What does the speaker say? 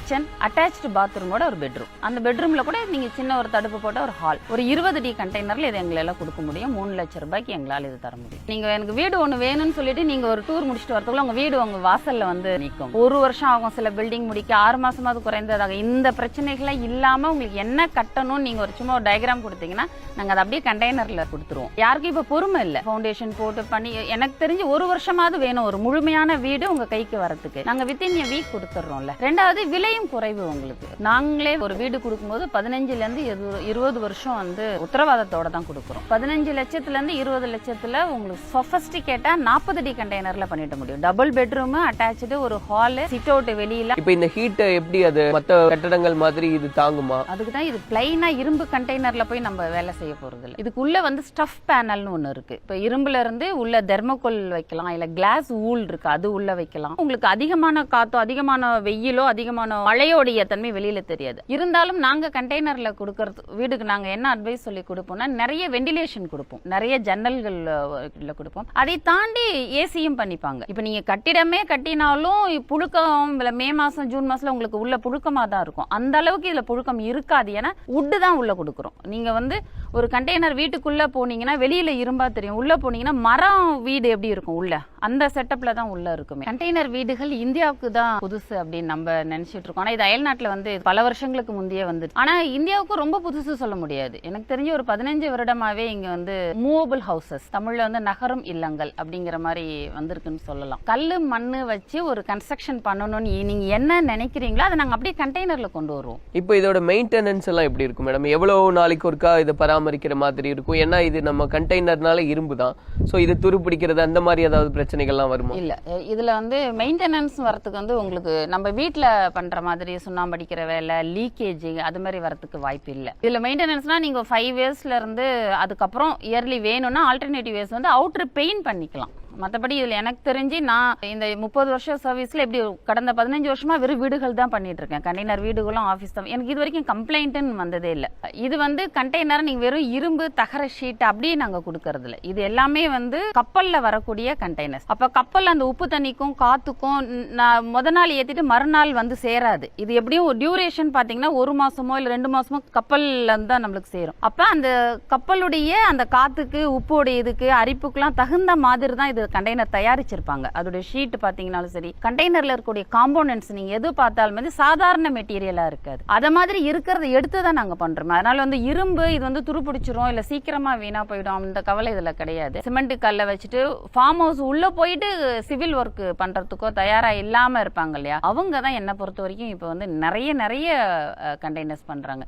Kitchen, attached பாத்ரூமோட ஒரு bedroom. அந்த பெட்ரூம்ல கூட நீங்க சின்ன ஒரு தடுப்பு போட்ட ஒரு ஹால். ஒரு 20 கண்டெய்னர்ல இது எங்களால கொடுக்க முடியும். 3 லட்சம் ரூபாய்க்கு எங்களால் இது தர முடியும். நீங்க எனக்கு வீடு ஒன்று வேணும்னு சொல்லிட்டு நீங்க ஒரு டூர் முடிச்சுட்டு வரதுக்குள்ள உங்க வீடு உங்க வாசல்ல வந்து நிற்கும். 1 வருஷம் ஆகும் சில பில்டிங் முடிக்க, 6 மாசமாவது குறைந்ததாக. இந்த பிரச்சனைகளை இல்லாம உங்களுக்கு என்ன கட்டணும் நீங்க ஒரு சும்மா ஒரு டயக்ராம் கொடுத்தீங்கன்னா நாங்க அதை அப்படியே கண்டெய்னர்ல கொடுத்துருவோம். யாருக்கும் இப்ப பொறுமை இல்லை. ஃபவுண்டேஷன் போட்டு பண்ணி எனக்கு தெரிஞ்சு 1 வருஷமாவது வேணும் ஒரு முழுமையான வீடு உங்க கைக்கு வரதுக்கு. நாங்க வித்தின் a வீக் கொடுத்துறோம்ல. ரெண்டாவது விலையும் குறைவு உங்களுக்கு. நாங்களே ஒரு வீடு கொடுக்கும்போது 15ல இருந்து 20 வருஷம் வந்து உத்தரவாதத்தோட தான் கொடுக்குறோம். 15 லட்சத்துல இருந்து 20 லட்சத்துல உங்களுக்கு சொஃபஸ்டிகேட்டா 40 கண்டெய்னர்ல பண்ணிட முடியும். டபுள் பெட்ரூம், அட்டாச்சு ஒரு ஹால், சிட் அவுட் வெளியில. இப்போ இந்த ஹீட் எப்படி அது மத்த கட்டடங்கள் மாதிரி இது தாங்குமா? அதுக்கு தான் இது பிளைனா இரும்பு கண்டெய்னர்ல போய் நம்ம வேலை செய்ய போறது இல்லை. இதுக்குள்ள வந்து ஸ்டஃப் பேனல்னு ஒன்று இருக்கு. இப்போ இரும்புல இருந்து உள்ள தெர்மோகோல் வைக்கலாம், இல்ல கிளாஸ் ஊல் இருக்கு அது உள்ள வைக்கலாம். உங்களுக்கு அதிகமான காத்தோ அதிகமான வெயிலோ அதிகமான மழையோடைய தன்மை வெளியில தெரியாது. இருந்தாலும் நாங்க கண்டெய்னர்ல கொடுக்கறது வீடுக்கு நாங்க என்ன அட்வைஸ் சொல்லி கொடுப்போம்னா நிறைய வெண்டிலேஷன் கொடுப்போம், நிறைய ஜன்னல்கள் கொடுப்போம். அதை தாண்டி ஏசியும் பண்ணிப்பாங்க. இப்போ நீங்க கட்டிடமே கட்டினாலும் புழுக்கம் மே மாசம் ஜூன் மாசத்துல உங்களுக்கு உள்ள புழுக்கமா தான் இருக்கும். அந்த அளவுக்கு இதுல புழுக்கம் இருக்காது. ஏன்னா உட்டு தான் உள்ள கொடுக்குறோம். நீங்க வந்து ஒரு கண்டெய்னர் வீட்டுக்குள்ள போனீங்கன்னா வெளியில இரும்பா தெரியும், உள்ள போனீங்கன்னா மரம் வீடு எப்படி இருக்கும் உள்ள அந்த செட்டப்ல தான் உள்ள இருக்குமே. கண்டெய்னர் வீடுகள் இந்தியாவுக்கு தான் புதுசு அப்படின்னு நம்ம நினைச்சிட்டு இருக்கோம். ஆனா இது அயல்நாட்டுல வந்து பல வருஷங்களுக்கு முந்தைய வந்து, ஆனா இந்தியாவுக்கு ரொம்ப புதுசு சொல்ல முடியாது. எனக்கு தெரிஞ்ச ஒரு 15 வருடமாவே இங்க வந்து மூவபிள் ஹவுசஸ், தமிழ்ல வந்து நகரும் இல்லங்கள் அப்படிங்கிற மாதிரி வந்திருக்குன்னு சொல்லலாம். கல்லு மண்ணு வச்சு ஒரு கன்ஸ்ட்ரக்ஷன் பண்ணணும்னு நீங்க என்ன நினைக்கிறீங்களோ அதை நாங்க அப்படியே கண்டெய்னர்ல கொண்டு வருவோம். இப்போ இதோட மெயின்டெனன்ஸ் எல்லாம் எப்படி இருக்கும் மேடம்? எவ்வளவு நாளைக்கு ஒருக்கா இதை பராமரிக்கிற மாதிரி இருக்கும்? ஏன்னா இது நம்ம கண்டெய்னர்னால இரும்பு தான், ஸோ இது துருப்பிடிக்கிறது அந்த மாதிரி ஏதாவது பிரச்சனைகள்லாம் வருமா? இல்ல, இதுல வந்து மெயின்டெனன்ஸ் வரதுக்கு வந்து உங்களுக்கு நம்ம வீட்டுல பண்ற மாதிரி சுண்ணாம்பு அடிக்கிற வேலை, லீக்கேஜ் அது மாதிரி வரதுக்கு வாய்ப்பு இல்லை. இதுல மெயின்டெனன்ஸ்னா நீங்க 5 இயர்ஸ்ல இருந்து அதுக்கப்புறம் இயர்லி வேணும்னா ஆல்டர்னேட்டிவ் வேஸ் வந்து அவுட்டர் பெயிண்ட் பண்ணிக்கலாம். மற்றபடி இதில் எனக்கு தெரிஞ்சு நான் இந்த 30 வருஷம் சர்வீஸில் எப்படி கடந்த 15 வருஷமா வெறும் வீடுகள் தான் பண்ணிட்டு இருக்கேன். கண்டெய்னர் வீடுகளும் ஆஃபீஸ் தான். எனக்கு இது வரைக்கும் கம்ப்ளைண்ட்டுன்னு வந்ததே இல்லை. இது வந்து கண்டெய்னர் நீங்கள் வெறும் இரும்பு தகர ஷீட் அப்படியே நாங்கள் கொடுக்கறது இல்லை. இது எல்லாமே வந்து கப்பலில் வரக்கூடிய கண்டெய்னர்ஸ். அப்போ கப்பல் அந்த உப்பு தண்ணிக்கும் காத்துக்கும் நான் முத நாள் ஏற்றிட்டு மறுநாள் வந்து சேராது. இது எப்படியும் ஒரு டியூரேஷன் பார்த்தீங்கன்னா 1 மாசமோ இல்லை 2 மாசமோ கப்பல்ல இருந்து தான் நம்மளுக்கு சேரும். அப்போ அந்த கப்பலுடைய அந்த காத்துக்கு உப்போடைய இதுக்கு அரிப்புக்கெல்லாம் தகுந்த மாதிரி தான் இது கண்டெய்னர் தயாரிச்சிருப்பாங்க. அதோட ஷீட் பாத்தீங்கன்னாலும் சரி, கண்டெய்னர்ல இருக்கக்கூடிய காம்போனன்ட்ஸ் நீங்க எது பார்த்தாலும் வந்து சாதாரண மெட்டீரியலா இருக்காது. அத மாதிரி இருக்கிறத எடுத்து தான் நாங்க பண்றோம். அதனால வந்து இரும்பு இது வந்து துருப்பிடிச்சிரும் இல்ல சீக்கிரமா வீணா போயிடும் அந்த கவலை இதுல கிடையாது. சிமெண்ட் கல்ல வச்சுட்டு ஃபார்ம் ஹவுஸ் உள்ள போயிட்டு சிவில் ஒர்க் பண்றதுக்கோ தயாரா இல்லாம இருப்பாங்க இல்லையா, அவங்க தான் என்ன பொறுத்த வரைக்கும் இப்ப வந்து நிறைய கண்டெய்னர்ஸ் பண்றாங்க.